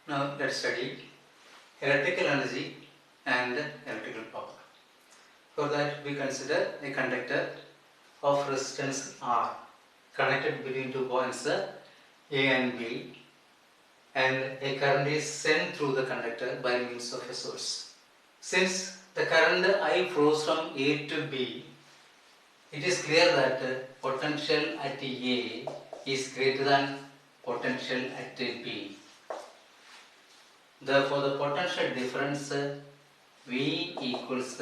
Now let's study electrical energy and electrical power. For that we consider a conductor of resistance R connected between 2 points A and B, and a current is sent through the conductor by means of a source. Since the current I flows from A to B, it is clear that potential at A is greater than potential at B. Therefore, the potential difference V equals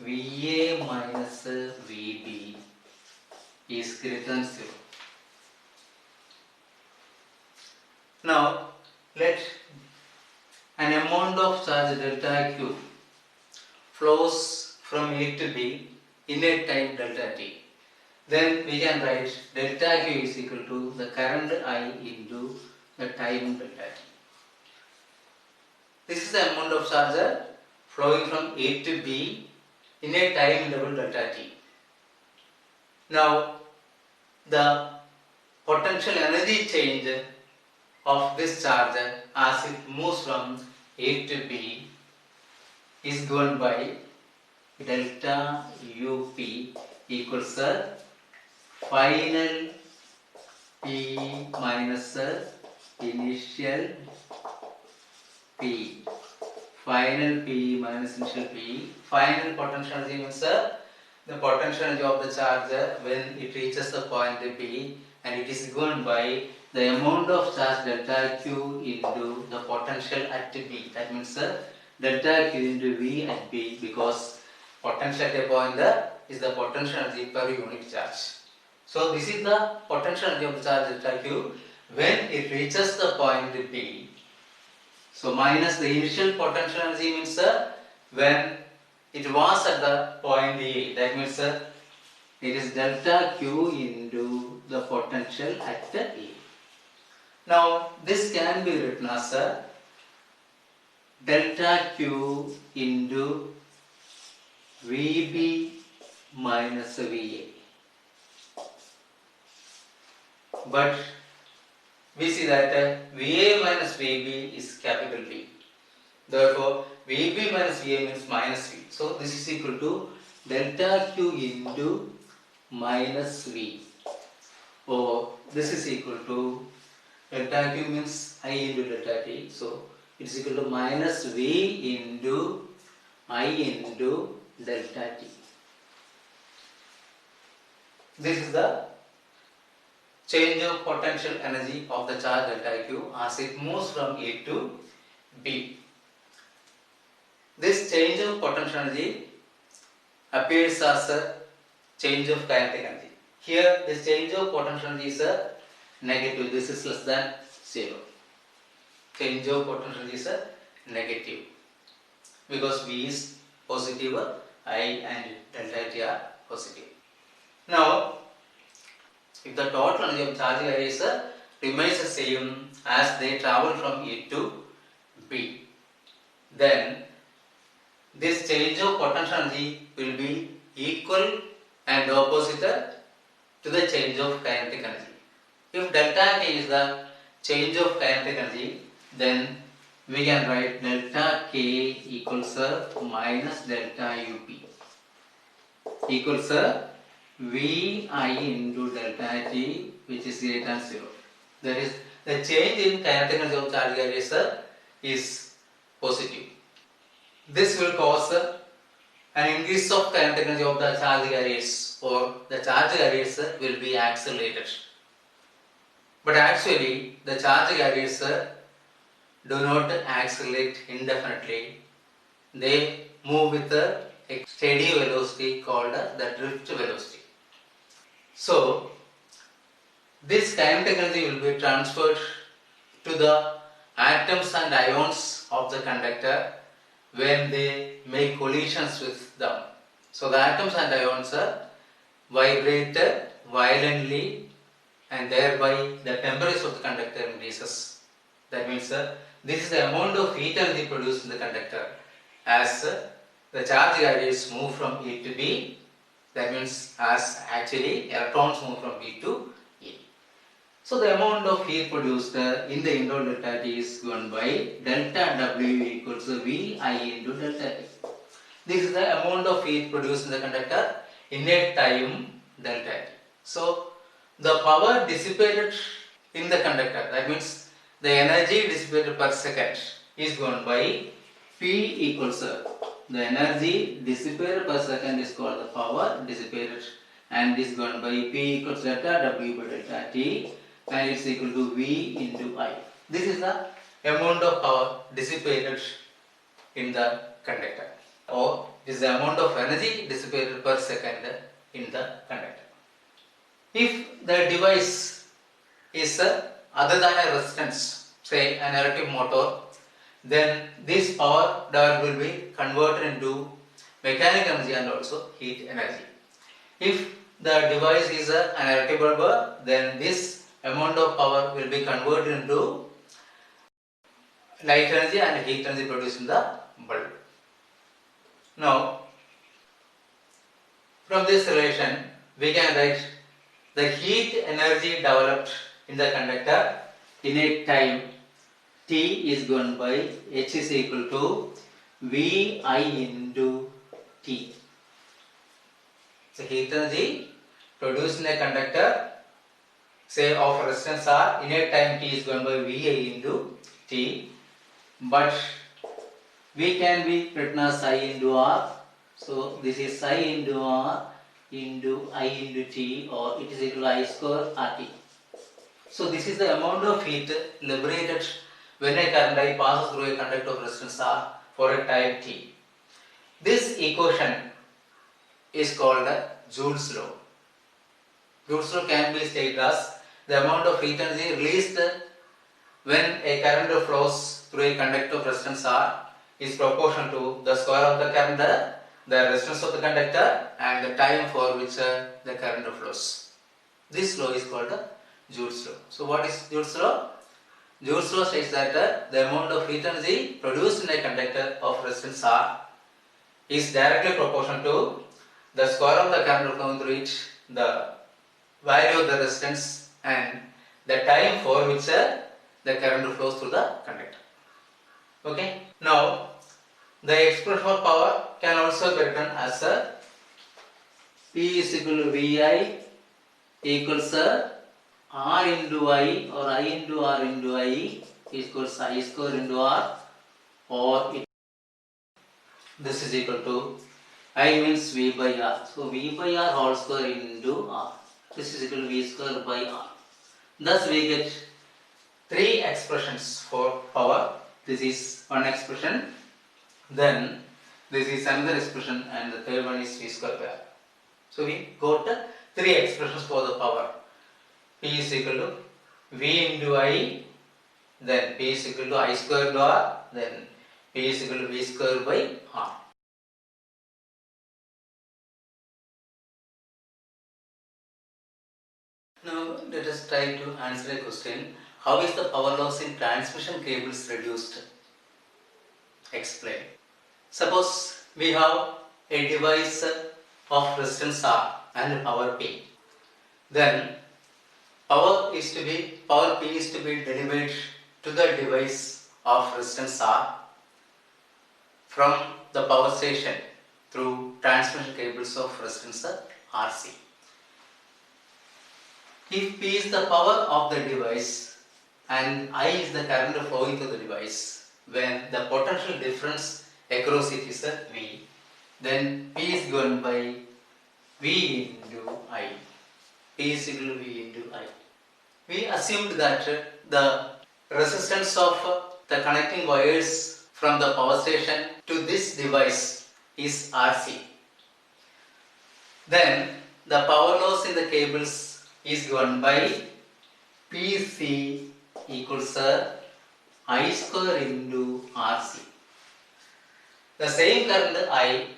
VA minus VB is greater than 0. Now, let an amount of charge delta Q flows from A to B in a time delta T. Then we can write delta Q is equal to the current I into the time delta T. This is the amount of charge flowing from A to B in a time interval delta T. Now, the potential energy change of this charge as it moves from A to B is given by delta UP equals final P minus initial P. Final P minus initial P. Final potential energy means the potential energy of the charge when it reaches the point B, and it is given by the amount of charge delta Q into the potential at B. That means delta Q into V at B, because potential at a point is the potential energy per unit charge. So this is the potential energy of the charge delta Q when it reaches the point B. So minus the initial potential energy means when it was at the point A. That means it is delta Q into the potential at the A. Now this can be written as delta Q into VB minus VA. But we see that VA minus VB is capital V. Therefore, VB minus VA means minus V. So this is equal to delta Q into minus V. Or this is equal to delta Q means I into delta T. So it is equal to minus V into I into delta T. This is the change of potential energy of the charge delta Q as it moves from A to B. This change of potential energy appears as a change of kinetic energy. Here this change of potential energy is negative. This is less than 0. Change of potential energy is negative because V is positive, I and delta T are positive. Now, if the total energy of charging arrays remains the same as they travel from A to B, then this change of potential energy will be equal and opposite to the change of kinetic energy. If delta K is the change of kinetic energy, then we can write delta K equals minus delta UP equals Vi into delta T, which is greater than 0. That is, the change in kinetic energy of charge arrays is positive. This will cause an increase of kinetic energy of the charge arrays, or the charge arrays will be accelerated. But actually, the charge arrays do not accelerate indefinitely. They move with a steady velocity called the drift velocity. So, this kinetic energy will be transferred to the atoms and ions of the conductor when they make collisions with them. So, the atoms and ions vibrate violently, and thereby the temperature of the conductor increases. That means this is the amount of heat energy produced in the conductor as the charge arrays move from A to B. That means as actually electrons move from B to A. So the amount of heat produced in the indoor delta T is given by delta W equals to Vi into delta T. This is the amount of heat produced in the conductor in a time delta T. So the power dissipated in the conductor, that means the energy dissipated per second, is given by P equals the energy dissipated per second is called the power dissipated, and is given by P equals delta W by delta T, and it's equal to V into I. This is the amount of power dissipated in the conductor, or this is the amount of energy dissipated per second in the conductor. If the device is other than a resistance, say an electric motor, then this power will be converted into mechanical energy and also heat energy. If the device is an electric bulb, then this amount of power will be converted into light energy and heat energy produced in the bulb. Now, from this relation, we can write the heat energy developed in the conductor in a time T is given by H is equal to Vi into T. So heat energy produced in a conductor, say of resistance R, in a time T is given by Vi into T, but V can be written as I into R. So this is I into R into I into T, or it is equal to I square RT. So this is the amount of heat liberated when a current I passes through a conductor of resistance R for a time T. This equation is called Joule's law. Joule's law can be stated as the amount of heat energy released when a current flows through a conductor of resistance R is proportional to the square of the current, the resistance of the conductor, and the time for which the current flows. This law is called Joule's law. So what is Joule's law? Joule's law states that the amount of heat energy produced in a conductor of resistance R is directly proportional to the square of the current flowing through it, the value of the resistance, and the time for which the current flows through the conductor. Okay. Now, the expression of power can also be written as P is equal to Vi equals R into I, or I into R into I equals I square into R, or this is equal to I means V by R. So V by R whole square into R. This is equal to V square by R. Thus we get three expressions for power. This is one expression, then this is another expression, and the third one is V square by R. So we got three expressions for the power. P is equal to V into I, then P is equal to I square into R, then P is equal to V square by R. Now let us try to answer a question. How is the power loss in transmission cables reduced? Explain. Suppose we have a device of resistance R and power P. Then power P is to be delivered to the device of resistance R from the power station through transmission cables of resistance RC. If P is the power of the device and I is the current flowing through the device, when the potential difference across it is V, then P is given by V into I. P is equal to V into I. We assumed that the resistance of the connecting wires from the power station to this device is RC. Then the power loss in the cables is given by PC equals I square into RC. The same current I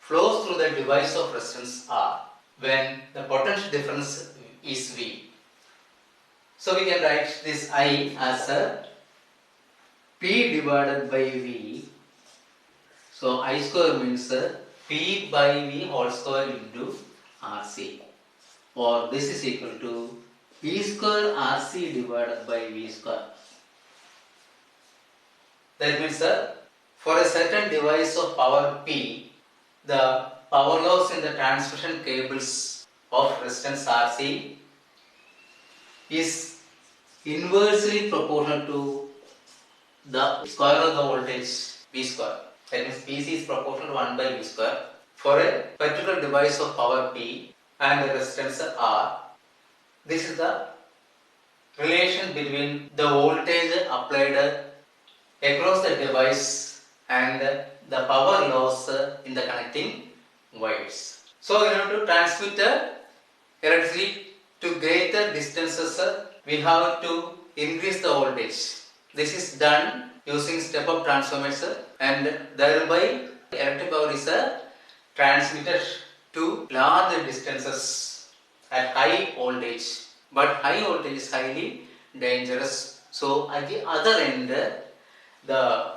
flows through the device of resistance R when the potential difference is V. So we can write this I as P divided by V. So I square means P by V whole square into RC, or this is equal to V square RC divided by V square. That means for a certain device of power P, the power loss in the transmission cables of resistance RC is inversely proportional to the square of the voltage V square. That means Pc is proportional to 1 by V square. For a particular device of power P and the resistance R, this is the relation between the voltage applied across the device and the power loss in the connecting wires. So in order to transmit electricity to greater distances, we have to increase the voltage. This is done using step-up transformers and thereby electric power is transmitted to large distances at high voltage. But high voltage is highly dangerous. So at the other end, the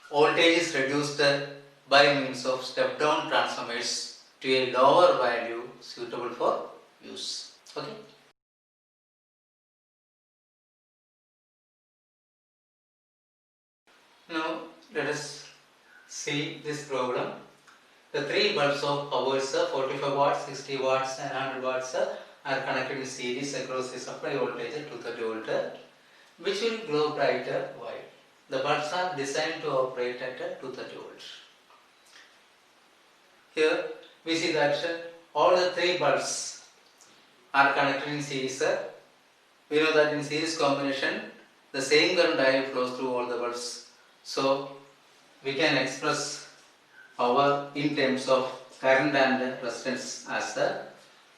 voltage is reduced by means of step-down transformers to a lower value suitable for use. Okay. Now let us see this problem. The three bulbs of powers 45 watts, 60 watts and 100 watts are connected in series across the supply voltage 230 volt, which will glow brighter white. The bulbs are designed to operate at 230 volts. Here we see that all the three bulbs are connected in series. We know that in series combination the same current I flows through all the bulbs. So we can express power in terms of current and resistance as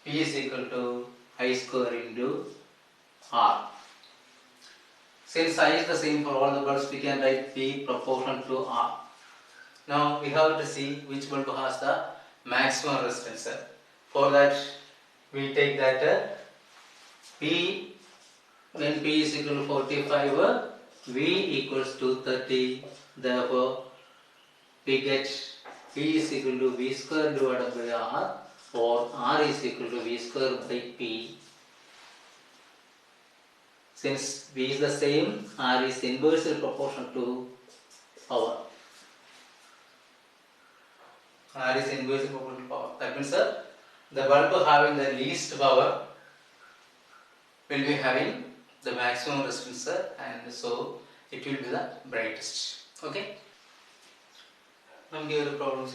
P is equal to I square into R. Since I is the same for all the bulbs, we can write P proportional to R. Now we have to see which bulb has the maximum resistance. For that we take that P, when P is equal to 45, V equals to 30. Therefore we get P is equal to V square divided by R, or R is equal to V square by P. Since V is the same, R is inversely proportional to power. R is inversely proportional to power. That means the bulb having the least power will be having the maximum resistance and so it will be the brightest. Okay. Give a problem.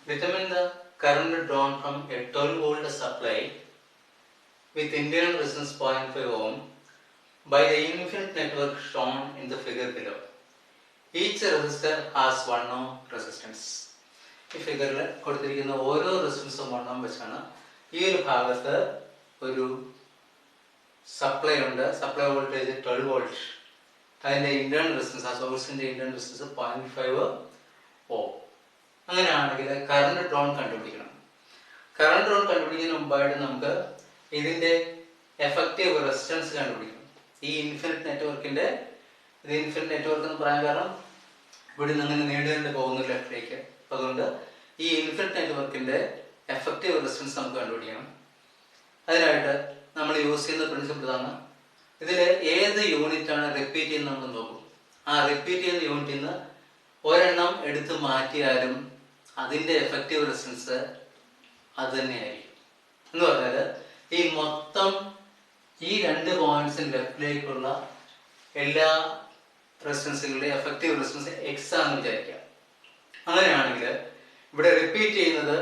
Determine the current drawn from a 12 volt supply with internal resistance 0.5 ohm by the infinite network shown in the figure below. Each resistor has 1 ohm resistance. This figure is all resistance 1 ohm. Here is supply voltage 12 volt and the internal resistance is 0.5 ohm. അങ്ങനെയാണെങ്കിൽ current drone കണ്ടുപിടിക്കണം. Current drone കണ്ടുപിടിക്കുന്നതിന് മുമ്പായിട്ട് നമുക്ക് ഇതിൻ്റെ effective resistance കണ്ടുപിടിക്കണം. ഈ infinite നെറ്റ്വർക്കിൻ്റെ ഇത് infinite network എന്ന് പറയാൻ കാരണം ഇവിടെ നിന്ന് അങ്ങനെ നീണ്ടു പോകുന്നു ലെഫ്റ്റിലേക്ക്. അപ്പോൾ അതുകൊണ്ട് ഈ ഇൻഫിനിറ്റ് നെറ്റ്വർക്കിൻ്റെ എഫക്റ്റീവ് റെസിസ്റ്റൻസ് നമുക്ക് കണ്ടുപിടിക്കണം. അതിനായിട്ട് നമ്മൾ യൂസ് ചെയ്യുന്ന പ്രിൻസിപ്പിൾ ഇതാണ്. ഇതിൽ ഏത് യൂണിറ്റാണ് റിപ്പീറ്റ് ചെയ്യുന്നത് നമ്മൾ നോക്കും. ആ റിപ്പീറ്റ് ചെയ്യുന്ന യൂണിറ്റിൽ നിന്ന് ഒരെണ്ണം എടുത്ത് മാറ്റിയാലും അതിൻ്റെ എഫക്റ്റീവ് റെസിസ്റ്റൻസ് അത് തന്നെയായിരിക്കും. എന്ന് പറഞ്ഞാൽ ഈ മൊത്തം ഈ 2 പോയിന്റ്സിന് ലെഫ്റ്റിലേക്കുള്ള എല്ലാ റെസിസ്റ്റൻസുകളുടെയും എഫക്റ്റീവ് റെസിസ്റ്റൻസ് എക്സ് ആണെന്ന് വിചാരിക്കാം. അങ്ങനെയാണെങ്കിൽ ഇവിടെ റിപ്പീറ്റ് ചെയ്യുന്നത്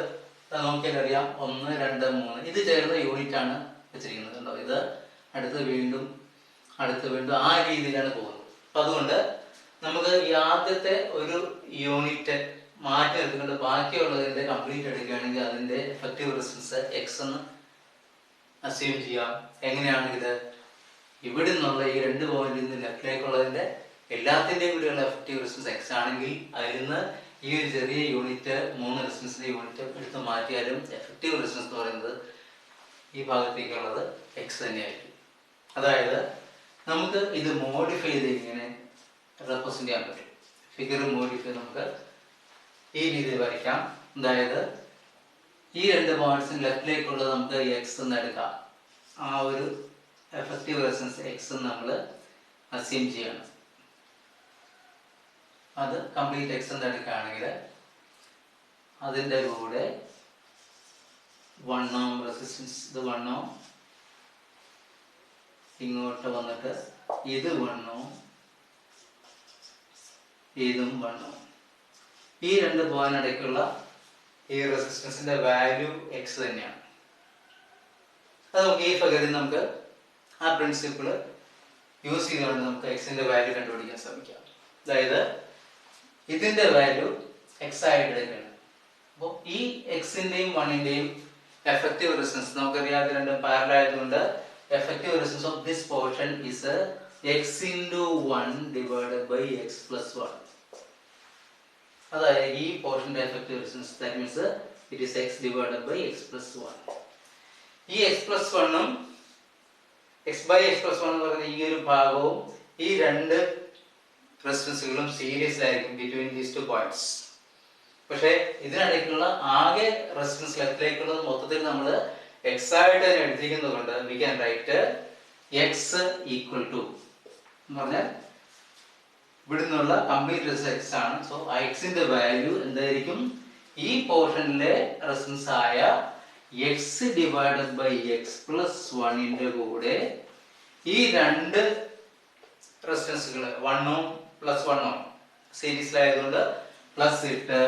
നോക്കിയാൽ അറിയാം 1, 2, 3 ഇത് ചേർന്ന യൂണിറ്റാണ് വെച്ചിരിക്കുന്നത്. ഉണ്ടോ? ഇത് അടുത്ത് വീണ്ടും ആ രീതിയിലാണ് പോകുന്നത്. അപ്പം അതുകൊണ്ട് നമുക്ക് ഈ ആദ്യത്തെ ഒരു യൂണിറ്റ് മാറ്റി എടുത്തുകൊണ്ട് ബാക്കിയുള്ളതിൻ്റെ കംപ്ലീറ്റ് എടുക്കുകയാണെങ്കിൽ അതിൻ്റെ എഫക്റ്റീവ് റെസിസ്റ്റൻസ് എക്സ് എന്ന് അസ്യൂം ചെയ്യാം. എങ്ങനെയാണെങ്കിൽ ഇവിടെ നിന്നുള്ള ഈ 2 പോയിന്റിൽ നിന്ന് ലെഫ്റ്റിലേക്കുള്ളതിൻ്റെ എല്ലാത്തിൻ്റെയും കൂടിയുള്ള എഫക്റ്റീവ് റെസിസ്റ്റൻസ് എക്സ് ആണെങ്കിൽ അതിൽ നിന്ന് ഈ ഒരു ചെറിയ യൂണിറ്റ് 3 റെസിസ്റ്റൻസിൻ്റെ യൂണിറ്റ് എടുത്ത് മാറ്റിയാലും എഫക്റ്റീവ് റെസിസ്റ്റൻസ് എന്ന് പറയുന്നത് ഈ ഭാഗത്തേക്കുള്ളത് എക്സ് തന്നെയായിരിക്കും. അതായത് നമുക്ക് ഇത് മോഡിഫൈ ചെയ്ത് ഇങ്ങനെ റെപ്രസെൻ്റ് ചെയ്യാൻ പറ്റും. ഫിഗർ മോഡിഫൈ നമുക്ക് ഈ രീതിയിൽ വരയ്ക്കാം. അതായത് ഈ 2 പോയിന്റ്സിന് ലെഫ്റ്റിലേക്കുള്ളത് നമുക്ക് എക്സ് എന്ന് എടുക്കാം. ആ ഒരു എഫക്റ്റീവ് റെസിസ്റ്റൻസ് എക്സ് നമ്മൾ അസ്യൂം ചെയ്യണം. അത് കംപ്ലീറ്റ് എക്സ് എന്ന് എടുക്കുകയാണെങ്കിൽ അതിൻ്റെ കൂടെ 1 ohm റെസിസ്റ്റൻസ്, ഇത് 1 ohm, ഇങ്ങോട്ട് വന്നിട്ട് ഇത് 1 ohm, ഇതും 1 ohm. ഈ രണ്ട് പോയിന്റിടയ്ക്കുള്ള ഈ റെസിസ്റ്റൻസിന്റെ വാല്യൂ എക്സ് തന്നെയാണ്. അത് നമുക്ക് ഈ പകരം നമുക്ക് ആ പ്രിൻസിപ്പിൾ യൂസ് ചെയ്തുകൊണ്ട് നമുക്ക് എക്സിന്റെ വാല്യൂ കണ്ടുപിടിക്കാൻ ശ്രമിക്കാം. അതായത് ഇതിന്റെ വാല്യൂ എക്സ് ആയിട്ട് എടുക്കണം. അപ്പോൾ ഈ എക്സിന്റെയും വണ്ണിന്റെയും എഫക്റ്റീവ് റെസിസ്റ്റൻസ് നമുക്കറിയാം, ഇത് രണ്ടും പാരലൽ ആയതുകൊണ്ട് effective resistance of this portion is X into 1 divided by X plus 1. അതായത് ഈ പോർഷന്റെ effective resistance, that means it is X divided by X plus 1. ഈ എക്സ് പ്ലസ് 1ഉം എക്സ് ബൈ എക്സ് പ്ലസ് 1 എന്ന് പറയുന്ന ഈ ഒരു ഭാഗവും ഈ രണ്ട് റെസിസ്റ്റൻസുകളും സീരീസിലായിരിക്കും ബിറ്റ്വീൻ ദീസ് ടു പോയിന്റ്സ്. പക്ഷേ ഇതിനിടയ്ക്കുള്ള ആകെ റെസിസ്റ്റൻസ് ലെഫ്റ്റിലേക്കുള്ളത് മൊത്തത്തിൽ നമ്മൾ എക്സ് ആയിട്ട് തന്നെ എടുത്തിരിക്കുന്നത് കൊണ്ട് we can write X equal to എന്ന് പറഞ്ഞാൽ ഇവിടുന്നുള്ള കംപ്ലീറ്റ് റെസിസ്റ്റൻസ് എക്സ് ആണ്. സോ എക്സിന്റെ വാല്യൂ എന്തായിരിക്കും? ഈ പോർഷനിലെ റെസിസ്റ്റൻസ് ആയ X divided by X plus 1ന്റെ കൂടെ ഈ രണ്ട് റെസിസ്റ്റൻസുകൾ 1 ohm പ്ലസ് 1 ohm സീരീസിലായതുകൊണ്ട് പ്ലസ് ഇട്ട്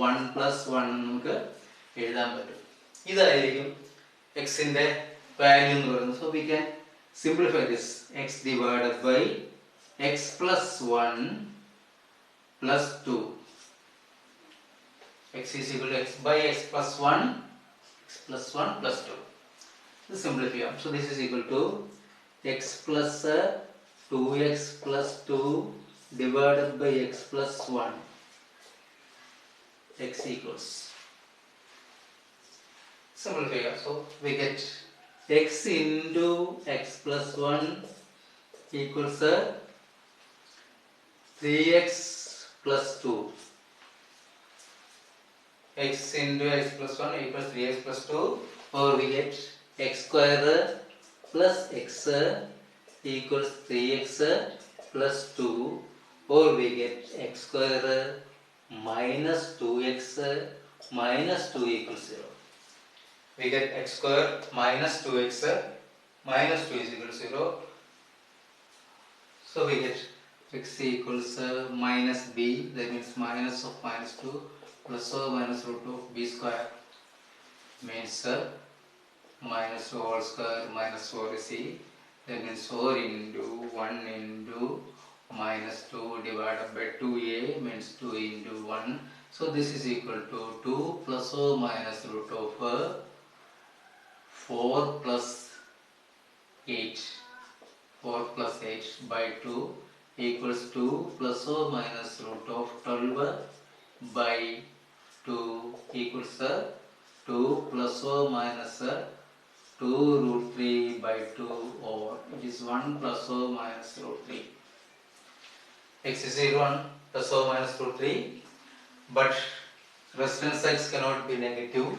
1 പ്ലസ് 1 നമുക്ക് എഴുതാൻ പറ്റും. ഇതായിരിക്കും എക്സിന്റെ വാല്യൂ എന്ന് പറയുന്നത്. So we can simplify this. X divided by X plus 1 plus 2. X is equal to x by X plus 1 plus 1 plus 2. This simplify. So this is equal to x plus 2x plus 2 divided by x plus 1. X equals. Simplify. So we get x into x plus 1 equals 3x plus 2. X into x plus 1 equals 3x plus 2, or we get x square plus x equals 3x plus 2, or we get x square minus 2x minus 2 equals 0. We get x square minus 2x minus 2 is equal to 0. So we get x equals minus b, that means minus of minus 2 plus or minus root of b square means minus 2 whole square minus 4 is c. That means 4 into 1 into minus 2 divided by 2a means 2 into 1. So this is equal to 2 plus or minus root of 4 plus 8. 4 plus 8 by 2 equals 2 plus or minus root of 12 by 2 equals 2 plus or minus 2 root 3 by 2, or it is 1 plus or minus root 3. X is equal 1 plus or minus root 3, but resistance x cannot be negative.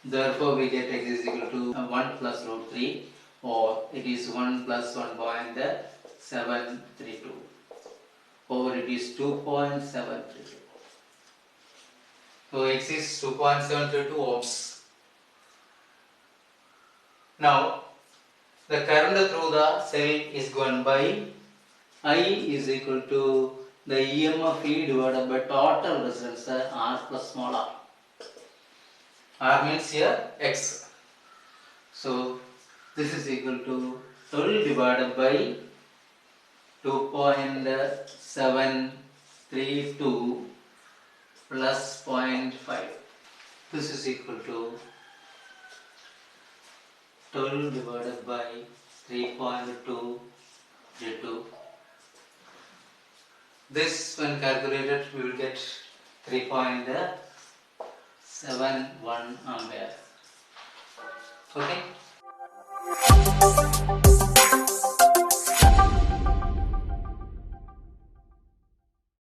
Therefore we get x is equal to 1 plus root 3, or it is 1 plus 1.732, or it is 2.732. So x is 2.732 ohms. Now the current through the cell is given by I is equal to the EMF E divided by total resistance R plus small r. R means here x. So this is equal to 12 divided by 2.732 plus 0.5. This is equal to 12 divided by 3.232. This when calculated we will get 3.71 ampere. Okay.